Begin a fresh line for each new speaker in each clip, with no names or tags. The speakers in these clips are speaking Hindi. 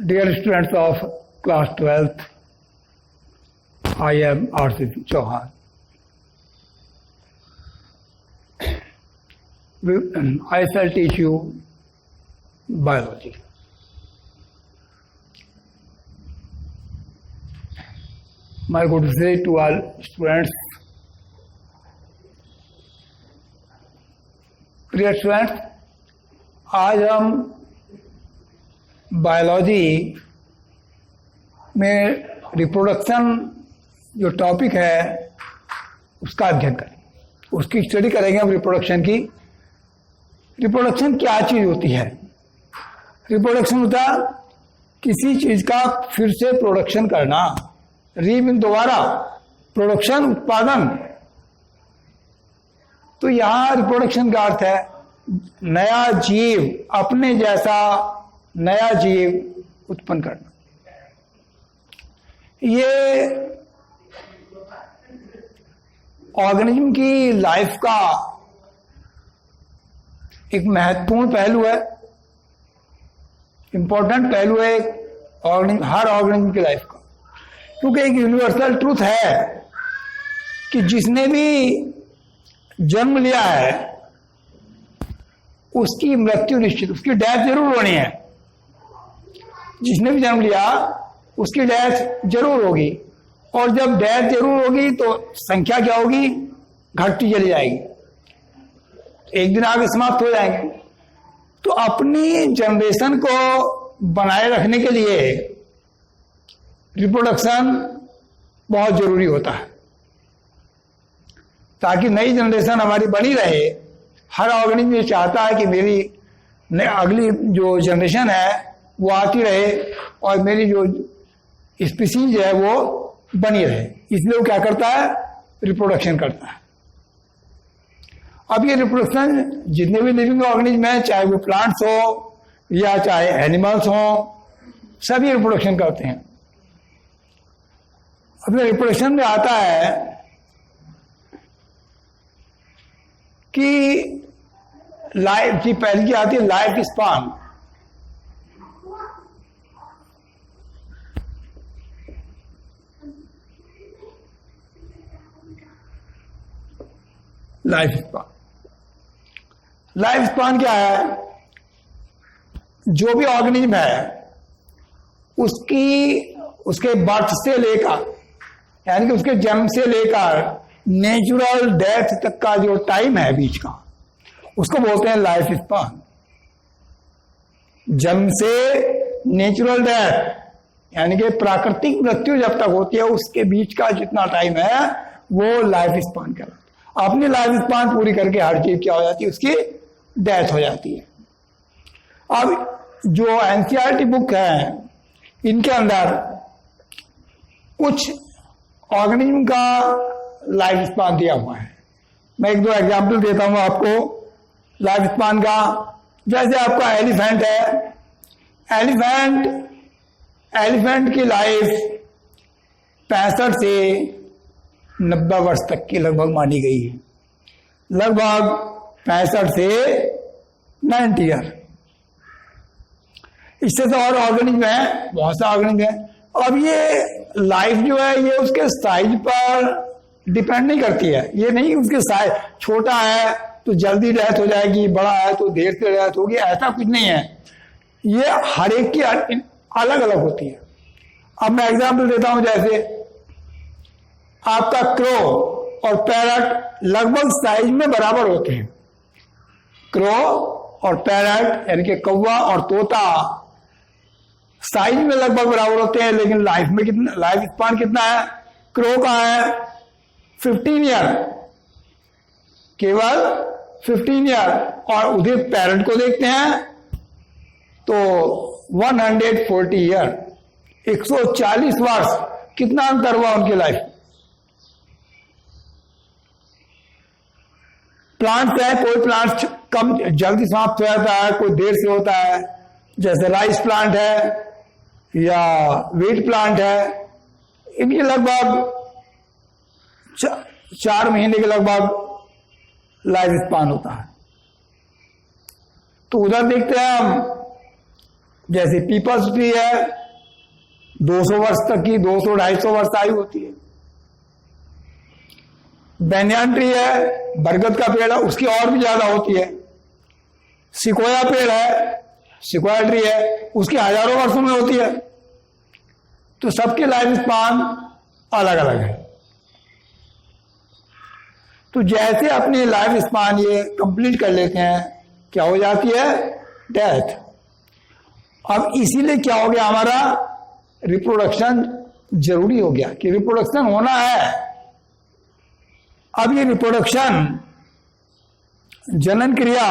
Dear students of class 12th, I am Arsif Chauhan. I shall teach you biology. My good to say to all students, प्रिय स्टूडेंट्स, आज हम बायोलॉजी में रिप्रोडक्शन जो टॉपिक है उसका अध्ययन करेंगे, उसकी स्टडी करेंगे हम रिप्रोडक्शन की। रिप्रोडक्शन क्या चीज़ होती है? रिप्रोडक्शन होता किसी चीज़ का फिर से प्रोडक्शन करना, दोबारा प्रोडक्शन, उत्पादन। तो यहाँ रिप्रोडक्शन का अर्थ है नया जीव, अपने जैसा नया जीव उत्पन्न करना। ये ऑर्गेनिज्म की लाइफ का एक महत्वपूर्ण पहलू है, इंपॉर्टेंट पहलू है हर ऑर्गेनिज्म की लाइफ का, क्योंकि एक यूनिवर्सल ट्रूथ है कि जिसने भी जन्म लिया है उसकी मृत्यु निश्चित, उसकी डेथ जरूर होनी है। जिसने भी जन्म लिया उसकी डेथ जरूर होगी, और जब डेथ जरूर होगी तो संख्या क्या होगी? घटती चली जाएगी, एक दिन आगे समाप्त हो जाएंगे। तो अपनी जनरेशन को बनाए रखने के लिए रिप्रोडक्शन बहुत जरूरी होता है, ताकि नई जनरेशन हमारी बनी रहे। हर ऑर्गेनिज्म ये चाहता है कि मेरी अगली जो जनरेशन है वो आती रहे और मेरी जो स्पीसीज है वो बनी रहे, इसलिए वो क्या करता है? रिप्रोडक्शन करता है। अब ये रिप्रोडक्शन जितने भी लिविंग ऑर्गेनिज्म हैं, चाहे वो प्लांट्स हो या चाहे एनिमल्स हो, सभी रिप्रोडक्शन करते हैं। अब रिप्रोडक्शन में आता है कि लाइफ की पहली की आती है लाइफ स्पान। लाइफ स्पान क्या है? जो भी ऑर्गेनिज्म है उसके बर्थ से लेकर, यानी कि उसके जन्म से लेकर नेचुरल डेथ तक का जो टाइम है बीच का, उसको बोलते हैं लाइफ स्पान। जन्म से नेचुरल डेथ, यानी कि प्राकृतिक मृत्यु जब तक होती है उसके बीच का जितना टाइम है वो लाइफ स्पान कहलाता है। अपनी लाइफ स्पान पूरी करके हर चीज क्या हो जाती है? उसकी डेथ हो जाती है। अब जो एनसीईआरटी बुक है इनके अंदर कुछ ऑर्गेनिज्म का लाइफ स्पान दिया हुआ है। मैं एक दो एग्जाम्पल देता हूं आपको लाइफ स्पान का। जैसे आपका एलिफेंट है, एलिफेंट की लाइफ 65 से 90 वर्ष तक की लगभग मानी गई है, लगभग 65 से 90 ईयर। इससे तो और ऑर्गेनिज्म है, बहुत सा ऑर्गेनिज्म है। अब ये लाइफ जो है ये उसके साइज पर डिपेंड नहीं करती है। ये नहीं उसके साइज छोटा है तो जल्दी डेथ हो जाएगी, बड़ा है तो देर से डेथ होगी, ऐसा कुछ नहीं है। ये हर एक की अलग अलग होती है। अब मैं एग्जांपल देता हूं, जैसे आपका क्रो और पैरट लगभग साइज में बराबर होते हैं। क्रो और पैरट यानी कि कौवा और तोता साइज में लगभग बराबर होते हैं, लेकिन लाइफ स्पान कितना है? क्रो का है 15 ईयर, केवल 15 ईयर। और उधर पैरट को देखते हैं तो 140 ईयर, 140 वर्ष। कितना अंतर हुआ उनकी लाइफ। प्लांट्स है, कोई प्लांट्स कम जल्दी समाप्त हो जाता है, कोई देर से होता है। जैसे राइस प्लांट है या व्हीट प्लांट है, इनकी लगभग 4 महीने के लगभग लाइफ स्पान होता है। तो उधर देखते हैं हम जैसे पीपल्स ट्री है, 200 वर्ष तक की, 200-250 वर्ष आयु होती है। बैनियान ट्री है, बरगद का पेड़ है, उसकी और भी ज्यादा होती है। सिकोया पेड़ है, सिकोया ट्री है, उसकी हजारों वर्षों में होती है। तो सबके लाइफ स्पान अलग अलग है। तो जैसे अपने लाइफ स्पान ये कंप्लीट कर लेते हैं, क्या हो जाती है? डेथ। अब इसीलिए क्या हो गया, हमारा रिप्रोडक्शन जरूरी हो गया कि रिप्रोडक्शन होना है। अब ये रिप्रोडक्शन, जनन क्रिया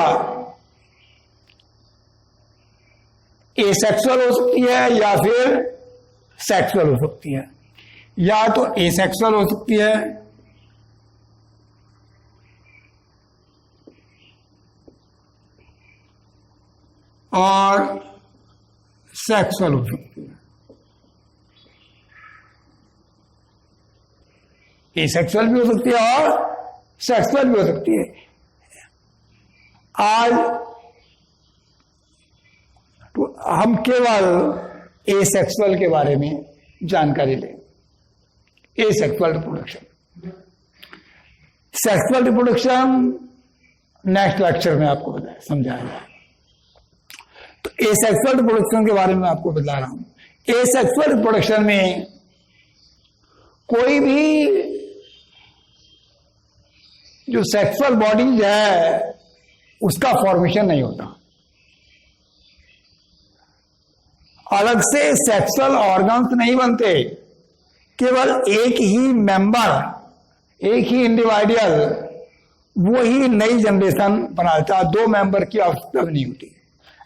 एसेक्सुअल हो सकती है या फिर सेक्सुअल हो सकती है। या तो एसेक्सुअल हो सकती है और सेक्सुअल हो सकती है। एसेक्सुअल भी हो सकती है और सेक्सुअल भी हो सकती है। आज तो हम केवल एसेक्सुअल के बारे में जानकारी लें। Asexual reproduction, sexual reproduction next lecture में आपको समझाया जाए। तो एसेक्सुअल रिप्रोडक्शन के बारे में आपको बता रहा हूं। एसेक्सुअल रिप्रोडक्शन में कोई भी जो सेक्सुअल बॉडीज है उसका फॉर्मेशन नहीं होता। अलग से सेक्सुअल ऑर्गन्स नहीं बनते, केवल एक ही मेंबर, एक ही इंडिविजुअल वो ही नई जनरेशन बनाता है। 2 मेंबर की आवश्यकता नहीं होती।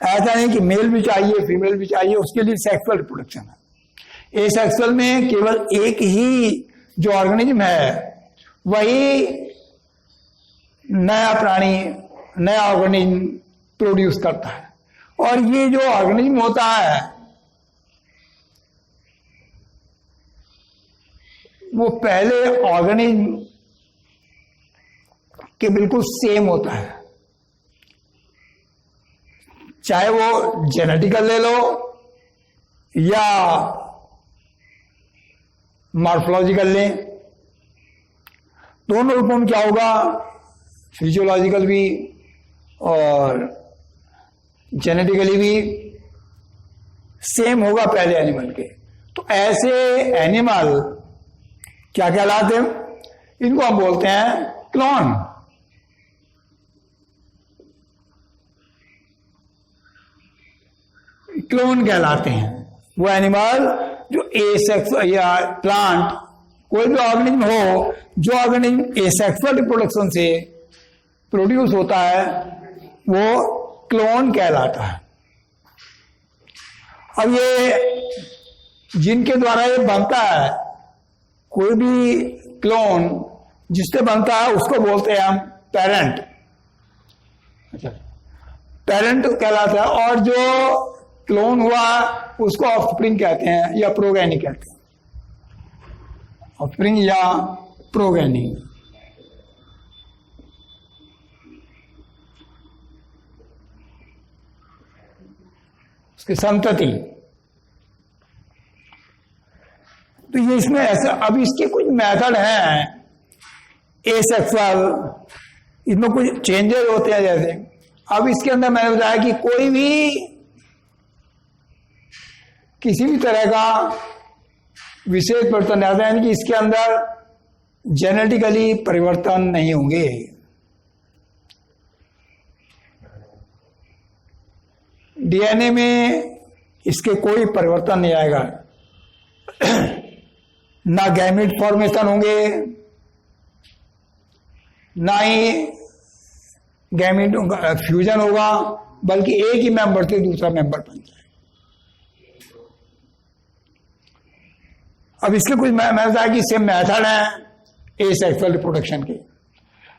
ऐसा नहीं कि मेल भी चाहिए फीमेल भी चाहिए, उसके लिए सेक्सुअल रिप्रोडक्शन है। एसेक्सुअल में केवल एक ही जो ऑर्गेनिज्म है वही नया प्राणी, नया ऑर्गेनिज्म प्रोड्यूस करता है। और ये जो ऑर्गेनिज्म होता है वो पहले ऑर्गेनिज्म के बिल्कुल सेम होता है, चाहे वो जेनेटिकल ले लो या मॉर्फोलॉजिकल लें। दोनों रूपों में क्या होगा, फिजियोलॉजिकल भी और जेनेटिकली भी सेम होगा पहले एनिमल के। तो ऐसे एनिमल क्या कहलाते हैं? इनको हम बोलते हैं क्लोन। क्लोन कहलाते हैं वो एनिमल जो एसेक्सुअल या प्लांट, कोई भी ऑर्गेनिज्म हो जो ऑर्गेनिज्म एसेक्सुअल रिप्रोडक्शन से प्रोड्यूस होता है वो क्लोन कहलाता है। अब ये जिनके द्वारा ये बनता है, कोई भी क्लोन जिससे बनता है उसको बोलते हैं हम पेरेंट। अच्छा, पेरेंट कहलाता है। और जो क्लोन हुआ उसको ऑफस्प्रिंग कहते हैं या प्रोगेनी कहते हैं। ऑफस्प्रिंग या प्रोगेनी। उसकी संतति। तो ये इसमें ऐसा, अब इसके कुछ मेथड हैं एसेक्सुअल, इसमें कुछ चेंजेस होते हैं। जैसे अब इसके अंदर मैंने बताया कि कोई भी किसी भी तरह का विशेष परिवर्तन नहीं आता, यानी कि इसके अंदर जेनेटिकली परिवर्तन नहीं होंगे। डीएनए में इसके कोई परिवर्तन नहीं आएगा। ना गैमेट फॉर्मेशन होंगे, ना ही गैमेट फ्यूजन होगा, बल्कि एक ही मेंबर से दूसरा मेंबर बन जाए। अब इसके कुछ मैं बताया कि सेम मेथड है एसेक्सुअल रिप्रोडक्शन के।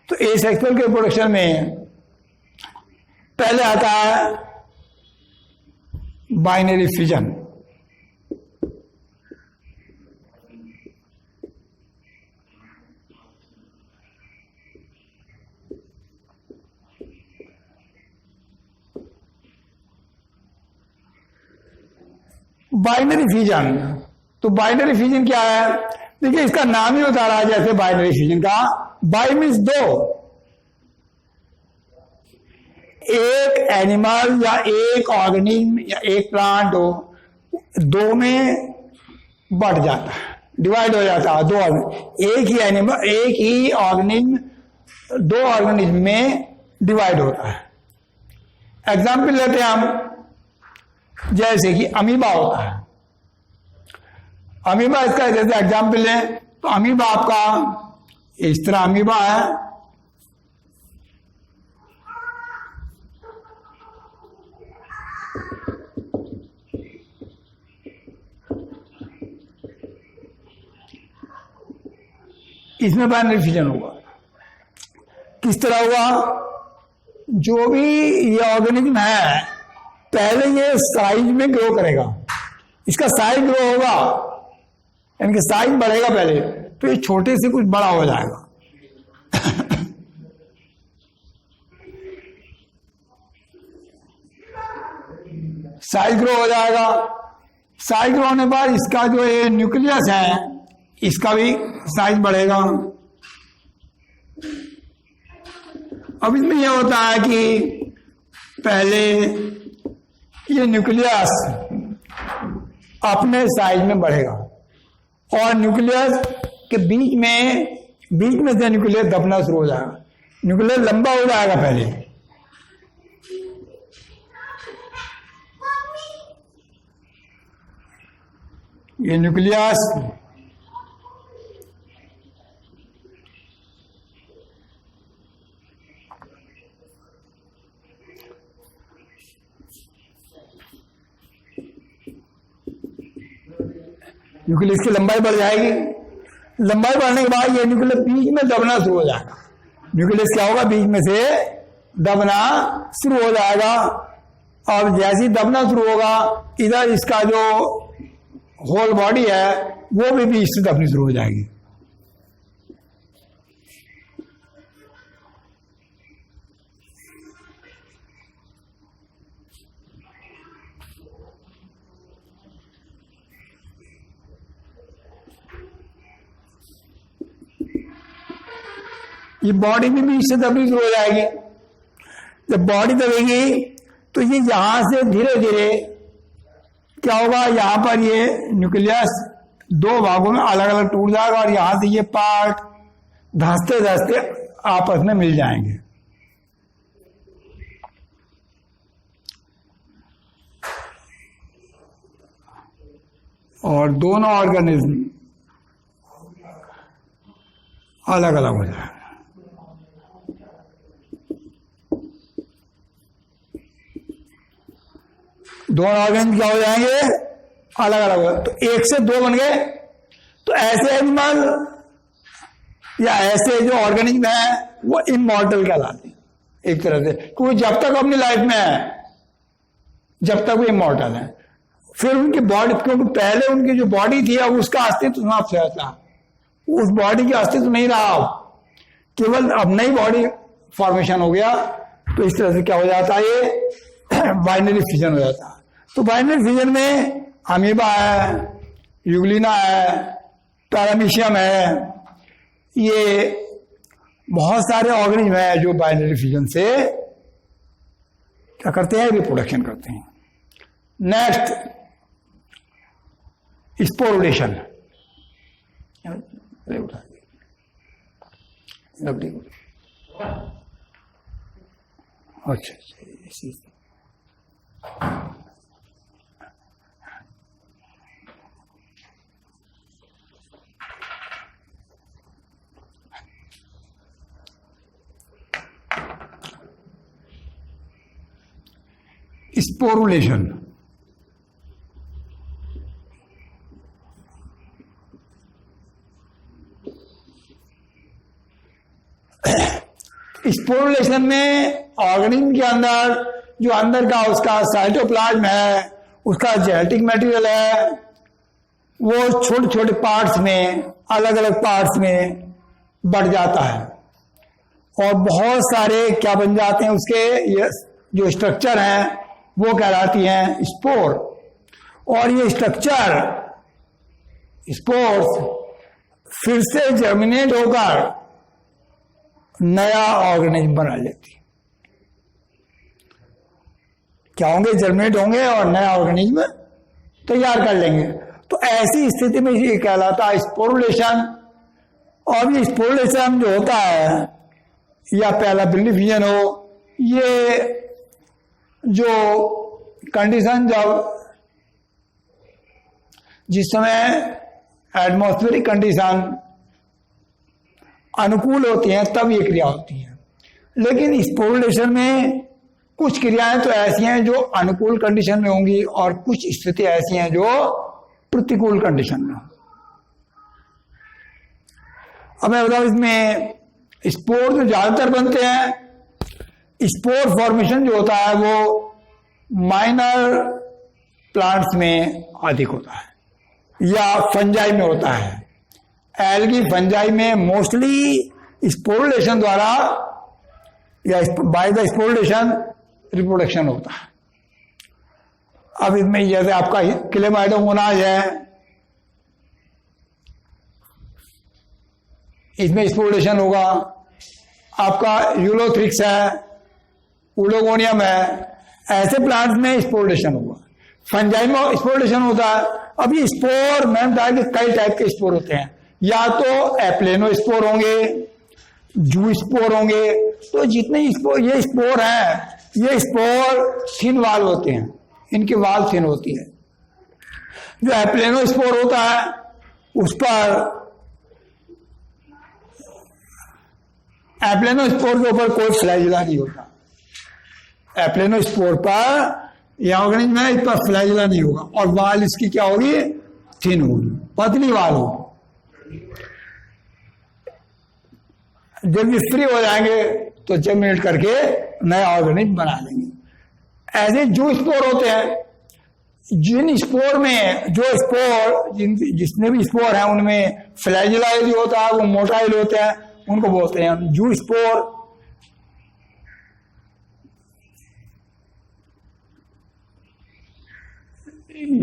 तो एसेक्सुअल के रिप्रोडक्शन में पहले आता है बाइनरी फिजन। Binary fusion. तो बाइनरी फ्यूजन क्या है? देखिए इसका नाम ही बता रहा है जैसे बाइनरी फ्यूजन का। बाई मीन्स दो, एक एनिमल या एक ऑर्गेनिज्म या एक प्लांट हो, दो में बढ़ जाता है, डिवाइड हो जाता है। दो एक ही एनिमल, एक ही ऑर्गेनिज्म दो ऑर्गेनिज्म में डिवाइड होता है। एग्जाम्पल लेते हैं हम, जैसे कि अमीबा होता है। अमीबा इसका जैसे एग्जाम्पल लें तो अमीबा आपका इस तरह अमीबा है, इसमें बाइनरी फ्यूजन होगा। किस तरह होगा? जो भी ये ऑर्गेनिज्म है पहले ये साइज में ग्रो करेगा, इसका साइज ग्रो होगा, यानी कि साइज बढ़ेगा पहले, तो ये छोटे से कुछ बड़ा हो जाएगा। साइज ग्रो हो जाएगा। साइज ग्रो होने बाद इसका जो ये न्यूक्लियस है इसका भी साइज बढ़ेगा। अब इसमें यह होता है कि पहले ये न्यूक्लियस अपने साइज में बढ़ेगा और न्यूक्लियस के बीच में से न्यूक्लियस दबना शुरू हो जाएगा। न्यूक्लियस लंबा हो जाएगा पहले, ये न्यूक्लियस न्यूक्लियस की लंबाई बढ़ जाएगी। लंबाई बढ़ने के बाद ये न्यूक्लियस बीच में दबना शुरू हो जाएगा। न्यूक्लियस क्या होगा? बीच में से दबना शुरू हो जाएगा। और जैसे ही दबना शुरू होगा इधर इसका जो होल बॉडी है वो भी बीच से दबनी शुरू हो जाएगी। ये बॉडी भी बीच से दबनी शुरू हो जाएगी। जब बॉडी दबेगी तो ये यहां से धीरे धीरे क्या होगा? यहां पर ये न्यूक्लियस दो भागों में अलग अलग टूट जाएगा और यहां से ये पार्ट धंसते धंसते आपस में मिल जाएंगे। और दोनों ऑर्गेनिज्म अलग अलग हो जाएंगे। दोनों ऑर्गेनिज्म क्या हो जाएंगे? अलग अलग हो। तो एक से दो बन गए। तो ऐसे एनिमल या ऐसे जो ऑर्गेनिज्म है वो इमॉर्टल कहलाते हैं एक तरह से, क्योंकि जब तक अपनी लाइफ में है जब तक वो इमॉर्टल है। फिर उनकी बॉडी, क्योंकि पहले उनकी जो बॉडी थी अब उसका अस्तित्व समाप्त हो था, उस बॉडी का अस्तित्व नहीं रहा, केवल अब नई बॉडी फॉर्मेशन हो गया। तो इस तरह से क्या हो जाता है? ये बाइनरी फ्यूजन हो जाता है। तो बाइनरी फ्यूजन में अमीबा है, यूग्लिना है, पैरामीशियम है, ये बहुत सारे ऑर्गेनिज्म है जो बाइनरी फ्यूजन से क्या करते हैं? रिप्रोडक्शन करते हैं। Next sporulation. अच्छा स्पोरुलेशन। स्पोरुलेशन में ऑर्गेनिज्म के अंदर जो अंदर का उसका साइटोप्लाज्म है, उसका जेनेटिक मटेरियल है, वो छोटे छोटे पार्ट्स में, अलग अलग पार्ट्स में बढ़ जाता है और बहुत सारे क्या बन जाते हैं उसके, ये जो स्ट्रक्चर हैं वो कहलाती हैं स्पोर। और ये स्ट्रक्चर स्पोर्स फिर से जर्मिनेट होकर नया ऑर्गेनिज्म बना लेती। क्या होंगे? जर्मिनेट होंगे और नया ऑर्गेनिज्म तैयार कर लेंगे। तो ऐसी स्थिति में ये कहलाता है स्पोरुलेशन। और ये स्पोरुलेशन जो होता है या पहला बिलिफिजन हो, ये जो कंडीशन जब जिस समय एटमॉस्फेरिक कंडीशन अनुकूल होती हैं तब ये क्रिया होती है। लेकिन स्पोरुलेशन में कुछ क्रियाएं तो ऐसी हैं जो अनुकूल कंडीशन में होंगी और कुछ स्थिति ऐसी हैं जो प्रतिकूल कंडीशन में। अब मैं बताऊं, इसमें स्पोर जो ज्यादातर बनते हैं, स्पोर फॉर्मेशन जो होता है वो माइनर प्लांट्स में अधिक होता है या फंजाई में होता है। एल्गी फंजाई में मोस्टली स्पोरुलेशन द्वारा या बाय द स्पोरुलेशन रिप्रोडक्शन होता है। अब इसमें जैसे आपका क्लेमाइडोमोनाज है, इसमें स्पोरुलेशन होगा। आपका यूलोथ्रिक्स है, उडोगोनियम है, ऐसे प्लांट्स में स्पोरुलेशन होगा। फंजाई में स्पोरुलेशन होता है। अब ये स्पोर, मैंने बताया कि कई टाइप के स्पोर होते हैं। या तो एप्लेनो स्पोर होंगे, जू स्पोर होंगे। तो जितने स्पोर ये स्पोर हैं, ये स्पोर थिन वाल होते हैं, इनकी वाल थिन होती है। जो एप्लेनो स्पोर होता है उस पर, एप्लेनो स्पोर के ऊपर कोई फ्लैजिला नहीं होता। एप्लेनो स्पोर पर यह ऑर्गेनिज्म है, इस पर फ्लैजिला नहीं होगा और वाल इसकी क्या होगी? थिन होगी, पतली वाल होगी। जब ये फ्री हो जाएंगे तो जर्मिनेट करके नया ऑर्गेनिज्म बना लेंगे। ऐसे जो स्पोर होते हैं, जिन स्पोर में जो स्पोर जितने भी स्पोर हैं उनमें फ्लैजिला जो होता है वो मोटाइल होते हैं, उनको बोलते हैं जू स्पोर।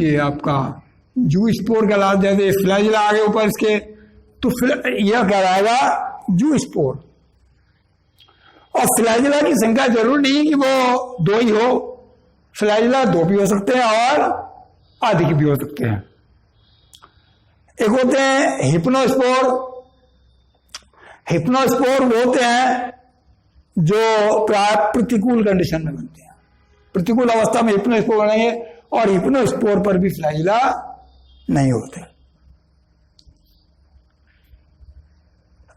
ये आपका जू स्पोर कहलाता, जैसे फ्लैजिला आगे ऊपर इसके, तो यह कहलाएगा जू स्पोर। और फ्लैजिला की संख्या जरूर नहीं कि वो दो ही हो, फ्लैजिला दो भी हो सकते हैं और अधिक भी हो सकते हैं। एक होते हैं हिप्नोस्पोर। हिप्नोस्पोर वो होते हैं जो प्राय प्रतिकूल कंडीशन में बनते हैं। प्रतिकूल अवस्था में हिप्नोस्पोर बनेंगे और हिप्नोस्पोर पर भी फ्लैजिला नहीं होते।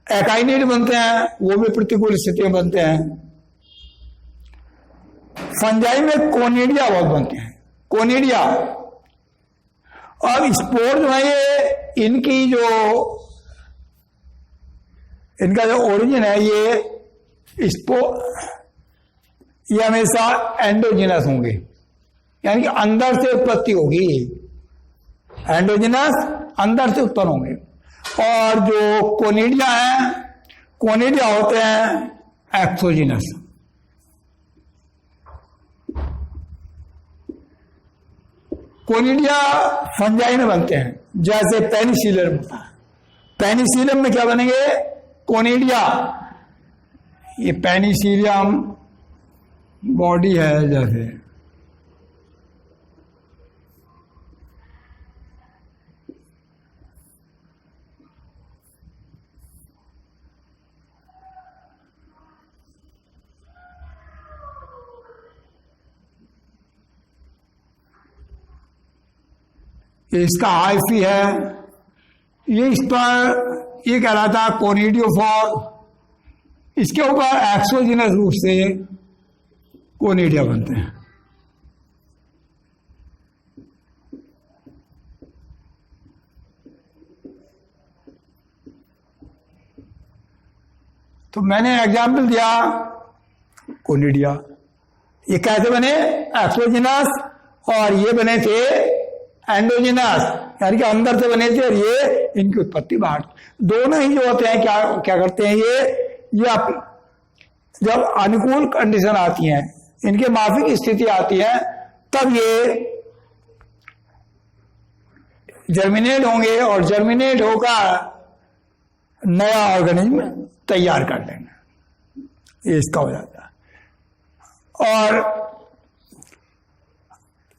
एकाइनिड बनते हैं, वो भी प्रतिकूल स्थिति में बनते हैं। फंजाई में कोनिडिया बहुत बनते हैं, कोनिडिया। और स्पोर जो है ये इनका जो ओरिजिन है ये हमेशा एंडोजिनस होंगे, यानी कि अंदर से उत्पत्ति होगी। एंडोजिनस अंदर से उत्पन्न होंगे। और जो कोनिडिया है, कोनिडिया होते हैं एक्सोजिनस। कोनिडिया फंजाई में बनते हैं, जैसे पेनिसिलियम होता है। पेनिसिलियम में क्या बनेंगे? कोनिडिया। ये पेनिसिलियम बॉडी है जैसे, इसका हाइफी है, ये इस पर ये कहलाता है कोनिडियोफोर। इसके ऊपर एक्सोजिनस रूप से कोनिडिया बनते हैं। तो मैंने एग्जाम्पल दिया कोनिडिया, ये कैसे बने? एक्सोजिनस, और ये बने थे एंडोजिनस, यानी कि अंदर से बने थे, और ये इनकी उत्पत्ति बाहर। दोनों ही जो होते हैं क्या क्या करते हैं ये जब अनुकूल कंडीशन आती हैं, इनके माफिक स्थिति आती है, तब ये जर्मिनेट होंगे और जर्मिनेट होकर नया ऑर्गेनिज्म तैयार कर लेना, ये इसका हो जाता है। और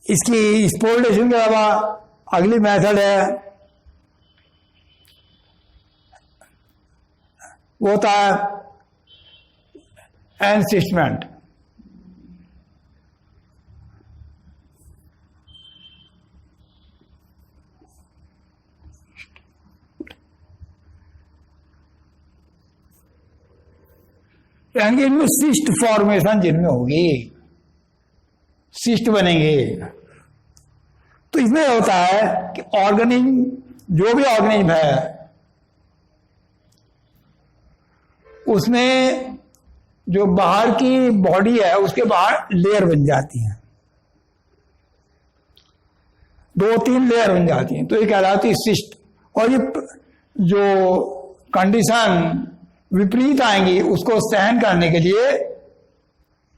इसकी स्पोर्टेशन के अलावा अगली मेथड है, वो होता है एनसिस्टमेंट। यानी इनमें सिस्ट फॉर्मेशन जिनमें होगी, सिस्ट बनेंगे। तो इसमें होता है कि ऑर्गेनिज्म, जो भी ऑर्गेनिज्म है उसमें जो बाहर की बॉडी है उसके बाहर लेयर बन जाती है, 2-3 लेयर बन जाती हैं, तो ये कहलाती है सिस्ट। और ये जो कंडीशन विपरीत आएंगी उसको सहन करने के लिए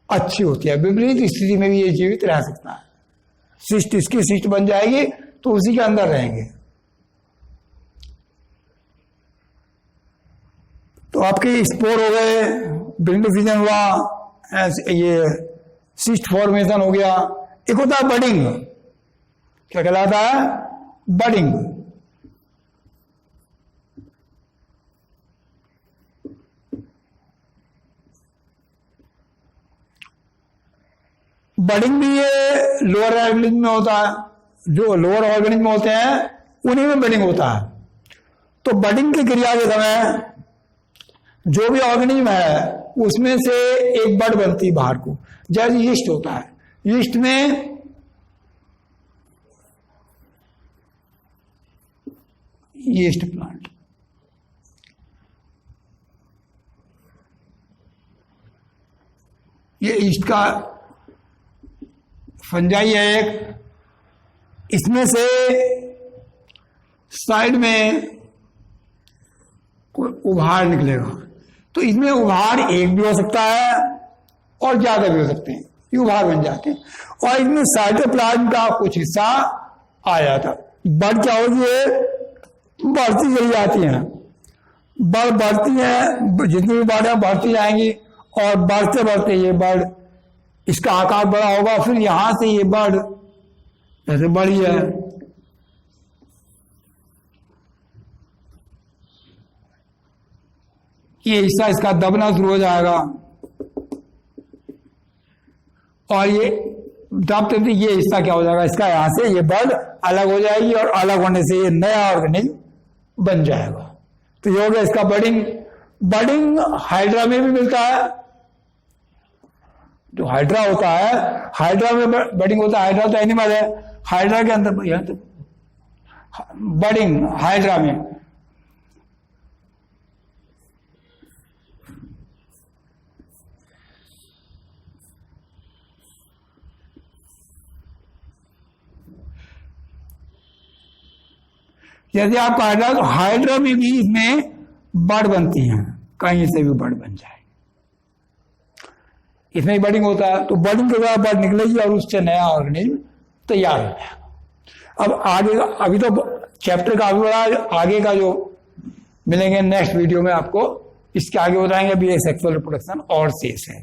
अच्छी होती है। विपरीत स्थिति में भी ये जीवित रह सकता है। सिस्ट, इसकी सिस्ट बन जाएगी तो उसी के अंदर रहेंगे। तो आपके स्पोर हो गए, विंग डिफिजन हुआ, ये सिस्ट फॉर्मेशन हो गया। एक होता है बडिंग। क्या कहलाता है? बडिंग। बडिंग भी ये लोअर ऑर्गेनिज्म में होता है। जो लोअर ऑर्गेनिज्म में होते हैं उन्हीं में बडिंग होता है। तो बडिंग की क्रिया के समय जो भी ऑर्गेनिज्म है उसमें से एक बड बनती है बाहर को, जैसे यीस्ट होता है। यीस्ट में यीस्ट प्लांट, ये यीस्ट का फंजाई है एक। इसमें से साइड में कोई उभार निकलेगा। तो इसमें उभार एक भी हो सकता है और ज्यादा भी हो सकते हैं, ये उभार बन जाते हैं। और इसमें साइटोप्लाज्म का कुछ हिस्सा आ जाता है। बड क्या होगी? बढ़ती चली जाती हैं, बढ़ती हैं, जितनी भी बड है बढ़ती जाएंगी और बढ़ते बढ़ते ये बड, इसका आकार बड़ा होगा। फिर यहां से ये बड ऐसे बड़ी है, ये हिस्सा इसका दबना शुरू हो जाएगा और ये दबते थे ये हिस्सा क्या हो जाएगा? इसका यहां से ये बड अलग हो जाएगी और अलग होने से ये नया ऑर्गेनिज्म बन जाएगा। तो ये हो गया इसका बडिंग। बडिंग हाइड्रा में भी मिलता है। जो हाइड्रा होता है, हाइड्रा में बडिंग होता है। हाइड्रा तो एनिमल है, हाइड्रा के अंदर तो बडिंग हाइड्रा में। यदि आपका हाइड्रा, तो हाइड्रा में भी इसमें बड बनती हैं, कहीं से भी बड बन जाए, इसमें ही बडिंग होता है। तो बडिंग के बाद बड निकलेगी और उससे नया ऑर्गेनिज्म तैयार हो जाएगा। अब आगे, अभी तो चैप्टर का आगे बढ़ा, आगे का जो मिलेंगे नेक्स्ट वीडियो में आपको इसके आगे बताएंगे। अभी ये सेक्सुअल रिप्रोडक्शन और शेष है।